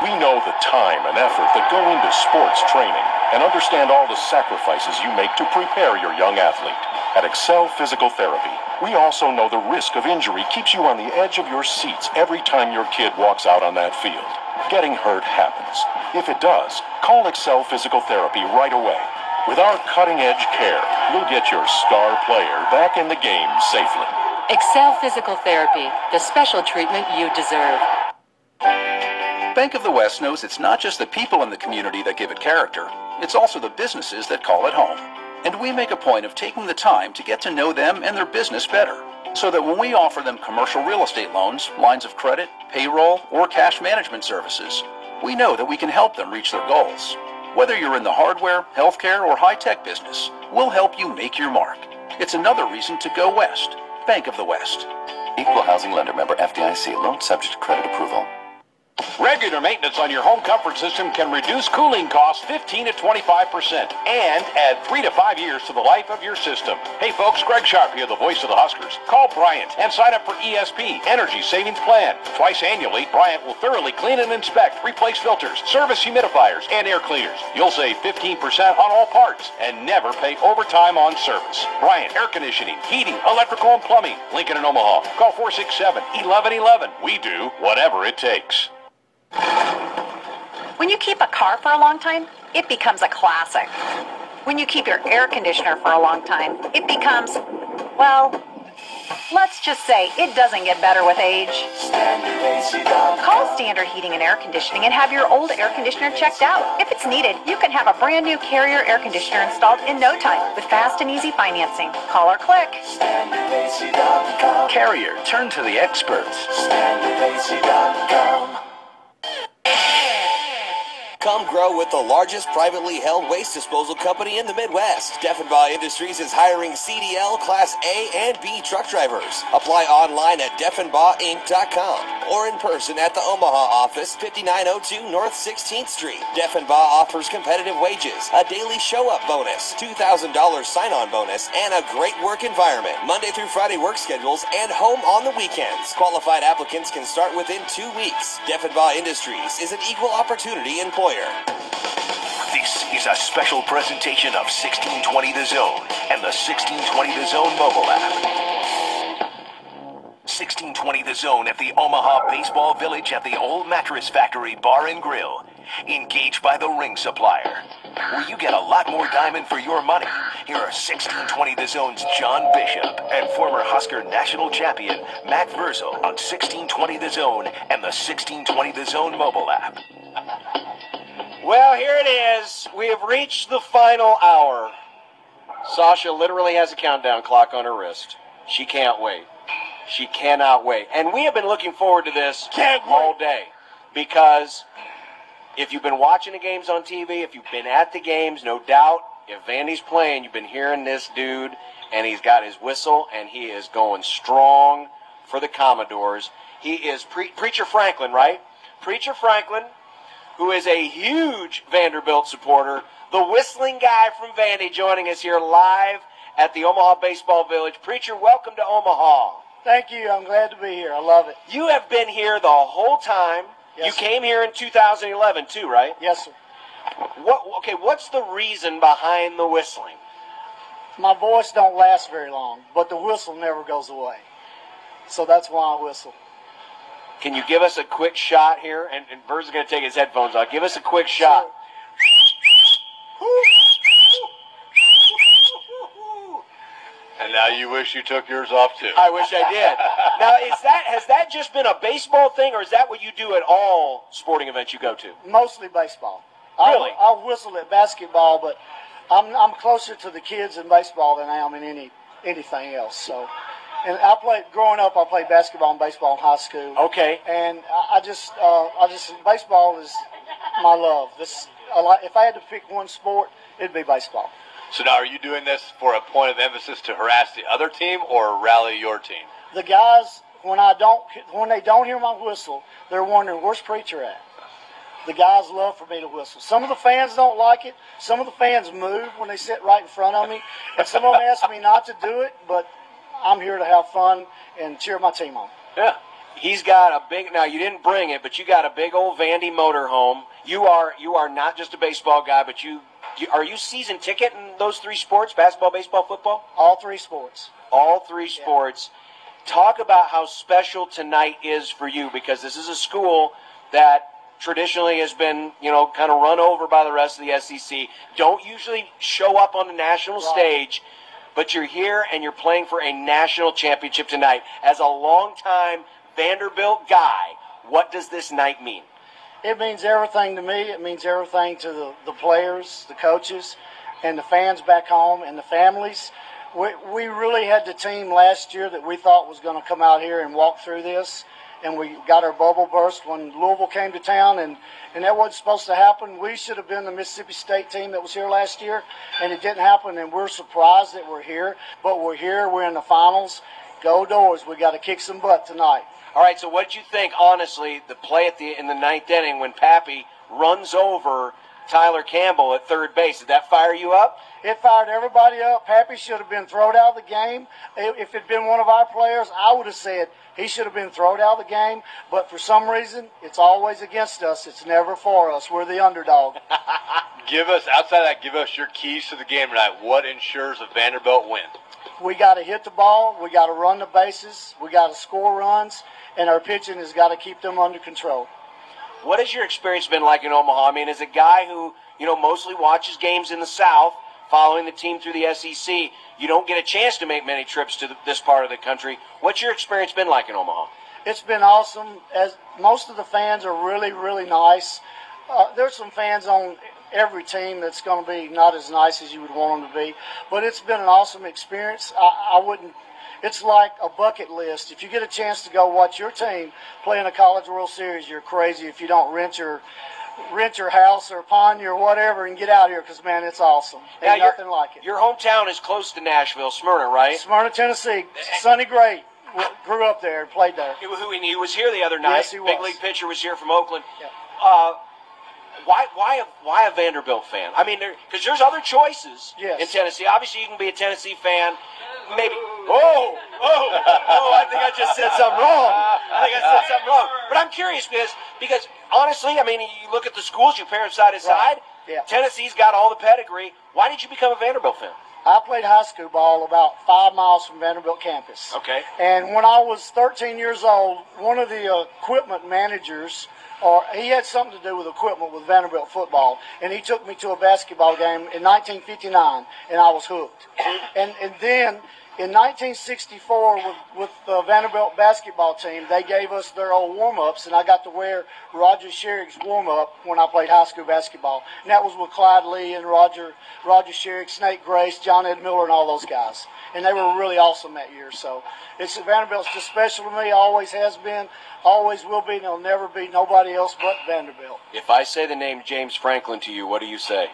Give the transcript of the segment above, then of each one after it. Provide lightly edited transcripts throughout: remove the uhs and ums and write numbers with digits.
We know the time and effort that go into sports training and understand all the sacrifices you make to prepare your young athlete. At Excel Physical Therapy, we also know the risk of injury keeps you on the edge of your seats every time your kid walks out on that field. Getting hurt happens. If it does, call Excel Physical Therapy right away. With our cutting-edge care, you'll get your star player back in the game safely. Excel Physical Therapy, the special treatment you deserve. Bank of the West knows it's not just the people in the community that give it character, it's also the businesses that call it home. And we make a point of taking the time to get to know them and their business better, so that when we offer them commercial real estate loans, lines of credit, payroll, or cash management services, we know that we can help them reach their goals. Whether you're in the hardware, healthcare, or high-tech business, we'll help you make your mark. It's another reason to go West. Bank of the West. Equal housing lender, member FDIC. Loan subject to credit approval. Regular maintenance on your home comfort system can reduce cooling costs 15 to 25% and add 3 to 5 years to the life of your system. Hey folks, Greg Sharp here, the voice of the Huskers. Call Bryant and sign up for ESP, Energy Savings Plan. Twice annually, Bryant will thoroughly clean and inspect, replace filters, service humidifiers, and air cleaners. You'll save 15% on all parts and never pay overtime on service. Bryant Air Conditioning, Heating, Electrical, and Plumbing. Lincoln and Omaha. Call 467-1111. We do whatever it takes. When you keep a car for a long time, it becomes a classic. When you keep your air conditioner for a long time, it becomes, well, let's just say it doesn't get better with age. Call Standard Heating and Air Conditioning and have your old air conditioner checked out. If it's needed, you can have a brand new Carrier air conditioner installed in no time with fast and easy financing. Call or click. Carrier, turn to the experts. Come grow with the largest privately held waste disposal company in the Midwest. Deffenbaugh Industries is hiring CDL Class A and B truck drivers. Apply online at deffenbaughInc.com or in person at the Omaha office, 5902 North 16th Street. Deffenbaugh offers competitive wages, a daily show-up bonus, $2,000 sign-on bonus, and a great work environment. Monday through Friday work schedules and home on the weekends. Qualified applicants can start within 2 weeks. Deffenbaugh Industries is an equal opportunity employer. This is a special presentation of 1620 The Zone and the 1620 The Zone mobile app. 1620 The Zone at the Omaha Baseball Village at the Old Mattress Factory Bar and Grill. Engaged by the ring supplier, where you get a lot more diamond for your money. Here are 1620 The Zone's John Bishop and former Husker national champion Matt Verzel on 1620 The Zone and the 1620 The Zone mobile app. Well, here it is. We have reached the final hour. Sasha literally has a countdown clock on her wrist. She can't wait. She cannot wait. And we have been looking forward to this all day. Because if you've been watching the games on TV, if you've been at the games, no doubt, if Vandy's playing, you've been hearing this dude, and he's got his whistle, and he is going strong for the Commodores. He is Preacher Franklin, right? Preacher Franklin, who is a huge Vanderbilt supporter, the whistling guy from Vandy, joining us here live at the Omaha Baseball Village. Preacher, welcome to Omaha. Thank you. I'm glad to be here. I love it. You have been here the whole time. Yes, you came here in 2011 too, right? Yes, sir. What's the reason behind the whistling? My voice don't last very long, but the whistle never goes away. So that's why I whistle. Can you give us a quick shot here? And Bert's is going to take his headphones off. Give us a quick shot. And now you wish you took yours off too. I wish I did. Now, has that just been a baseball thing, or is that what you do at all sporting events you go to? Mostly baseball. Really? I'll whistle at basketball, but I'm closer to the kids in baseball than I am in anything else. So, and growing up, I played basketball and baseball in high school. Okay. And I just baseball is my love. If I had to pick one sport, it'd be baseball. So now, are you doing this for a point of emphasis to harass the other team or rally your team? The guys, when they don't hear my whistle, they're wondering, where's Preacher at? The guys love for me to whistle. Some of the fans don't like it. Some of the fans move when they sit right in front of me. And some of them ask me not to do it, but I'm here to have fun and cheer my team on. Yeah. He's got a big. Now you didn't bring it, but you got a big old Vandy motorhome. You are not just a baseball guy, but are you season ticket in those three sports: basketball, baseball, football? All three sports. All three sports. Talk about how special tonight is for you, because this is a school that traditionally has been, kind of run over by the rest of the SEC. Don't usually show up on the national stage, but you're here and you're playing for a national championship tonight. As a longtime Vanderbilt guy, what does this night mean? It means everything to me. It means everything to the players, the coaches, and the fans back home, and the families. We really had the team last year that we thought was going to come out here and walk through this, and we got our bubble burst when Louisville came to town, and that wasn't supposed to happen. We should have been the Mississippi State team that was here last year, and it didn't happen, and we're surprised that we're here, but we're here. We're in the finals. Go Doors. We got to kick some butt tonight. All right, so what did you think, honestly, the play in the ninth inning when Pappy runs over Tyler Campbell at third base? Did that fire you up? It fired everybody up. Pappy should have been thrown out of the game. If it had been one of our players, I would have said he should have been thrown out of the game. But for some reason, it's always against us. It's never for us. We're the underdog. Outside of that, give us your keys to the game tonight. What ensures a Vanderbilt win? We got to hit the ball. We got to run the bases. We got to score runs. And our pitching has got to keep them under control. What has your experience been like in Omaha? I mean, as a guy who, mostly watches games in the South, following the team through the SEC, you don't get a chance to make many trips to this part of the country. What's your experience been like in Omaha? It's been awesome. As most of the fans are really, really nice. There's some fans on every team that's going to be not as nice as you would want them to be. But it's been an awesome experience. I wouldn't. It's like a bucket list. If you get a chance to go watch your team play in a College World Series, you're crazy if you don't rent your house or pawn your whatever and get out here, because, man, it's awesome. Ain't nothing like it. Your hometown is close to Nashville, Smyrna, right? Smyrna, Tennessee. Sonny Gray grew up there and played there. He was here the other night. Yes, he was. Big league pitcher was here from Oakland. Yeah. Why a Vanderbilt fan? I mean, because there's other choices in Tennessee. Obviously, you can be a Tennessee fan. Maybe. I think I just said something wrong. But I'm curious because honestly, I mean, you look at the schools, you pair them side to side. Yeah. Tennessee's got all the pedigree. Why did you become a Vanderbilt fan? I played high school ball about 5 miles from Vanderbilt campus. Okay. And when I was 13 years old, one of the equipment managers, he had something to do with equipment with Vanderbilt football, and he took me to a basketball game in 1959, and I was hooked. And then in 1964, with the Vanderbilt basketball team, they gave us their old warm-ups, and I got to wear Roger Sherrick's warm-up when I played high school basketball. And that was with Clyde Lee and Roger Sherrick, Snake Grace, John Ed Miller, and all those guys. And they were really awesome that year. So Vanderbilt's just special to me, always has been, always will be, and there'll never be nobody else but Vanderbilt. If I say the name James Franklin to you, what do you say?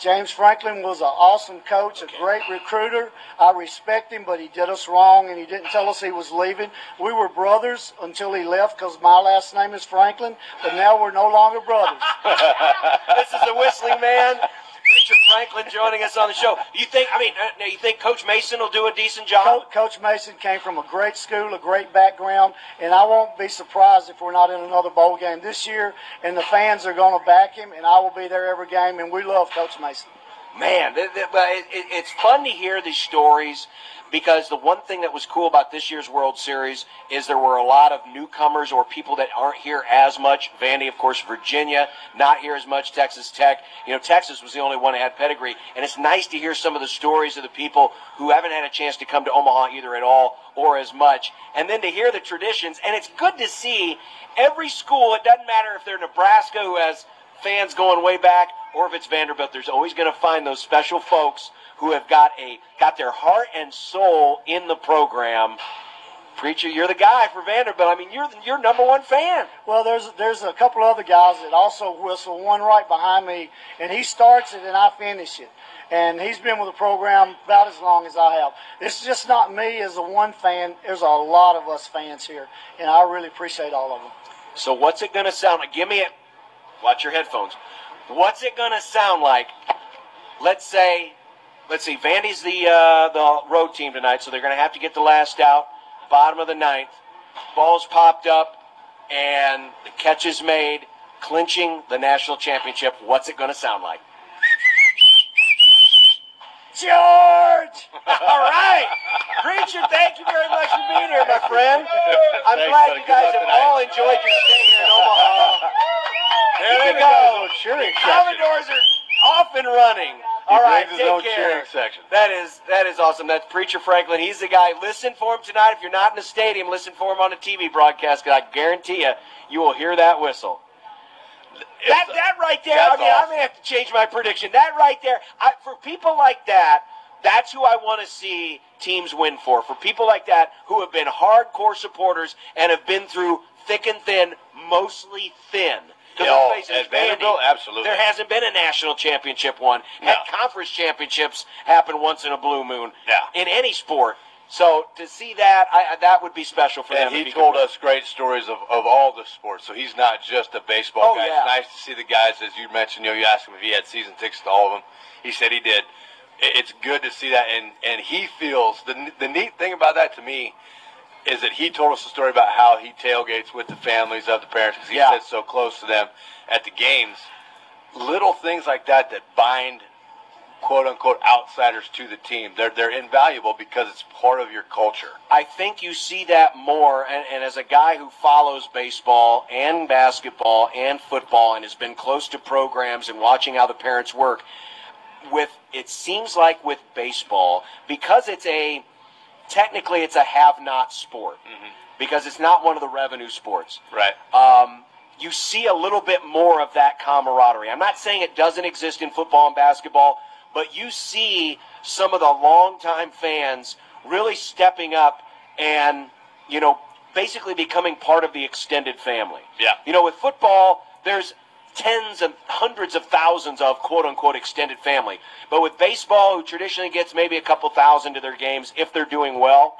James Franklin was an awesome coach, a great recruiter. I respect him, but he did us wrong, and he didn't tell us he was leaving. We were brothers until he left, because my last name is Franklin, but now we're no longer brothers. This is the Whistling Man, Preacher Franklin, joining us on the show. You think Coach Mason will do a decent job? Coach Mason came from a great school, a great background, and I won't be surprised if we're not in another bowl game this year, and the fans are going to back him, and I will be there every game, and we love Coach Mason. Man, it's fun to hear these stories, because the one thing that was cool about this year's World Series is there were a lot of newcomers or people that aren't here as much. Vandy, of course, Virginia, not here as much. Texas Tech. Texas was the only one that had pedigree. And it's nice to hear some of the stories of the people who haven't had a chance to come to Omaha either at all or as much. And then to hear the traditions. And it's good to see every school, it doesn't matter if they're Nebraska, who has fans going way back, or if it's Vanderbilt, there's always going to find those special folks who have got their heart and soul in the program. Preacher, you're the guy for Vanderbilt. I mean, you're number one fan. Well, there's a couple other guys that also whistle. One right behind me, and he starts it and I finish it. And he's been with the program about as long as I have. It's just not me as a one fan. There's a lot of us fans here, and I really appreciate all of them. So what's it going to sound like? Watch your headphones. What's it going to sound like? Let's see, Vandy's the road team tonight, so they're going to have to get the last out, bottom of the ninth. Ball's popped up, and the catch is made, clinching the national championship. What's it going to sound like? George! All right. Preacher, thank you very much for being here, my friend. I'm glad you guys have all enjoyed your stay here in Omaha. There they go. Commodores are off and running. All right, take care. That is awesome. That's Preacher Franklin. He's the guy. Listen for him tonight. If you're not in the stadium, listen for him on the TV broadcast, because I guarantee you will hear that whistle. That right there, I mean, I'm going to have to change my prediction. That right there, for people like that, that's who I want to see teams win for. For people like that who have been hardcore supporters and have been through thick and thin, mostly thin. At Vanderbilt, absolutely. There hasn't been a national championship one. Heck, conference championships happen once in a blue moon in any sport. So to see that, that would be special for them. And he told us great stories of all the sports. So he's not just a baseball guy. It's nice to see the guys, as you mentioned. You asked him if he had season tickets to all of them. He said he did. It's good to see that. And he feels, the neat thing about that to me is that he told us a story about how he tailgates with the families of the parents, because he sits so close to them at the games. Little things like that bind quote-unquote outsiders to the team. They're invaluable because it's part of your culture. I think you see that more, and as a guy who follows baseball and basketball and football and has been close to programs and watching how the parents work, it seems like with baseball, because technically it's a have-not sport, because it's not one of the revenue sports. Right. You see a little bit more of that camaraderie. I'm not saying it doesn't exist in football and basketball, but you see some of the longtime fans really stepping up and, basically becoming part of the extended family. Yeah. With football, there's tens and hundreds of thousands of quote-unquote extended family. But with baseball, who traditionally gets maybe a couple thousand to their games if they're doing well,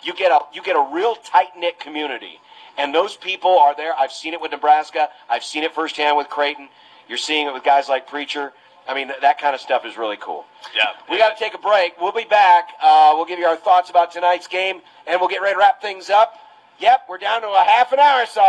you get a real tight-knit community. And those people are there. I've seen it with Nebraska. I've seen it firsthand with Creighton. You're seeing it with guys like Preacher. I mean, that kind of stuff is really cool. Yeah. We got to take a break. We'll be back. We'll give you our thoughts about tonight's game, and we'll get ready to wrap things up. Yep, we're down to a half an hour, so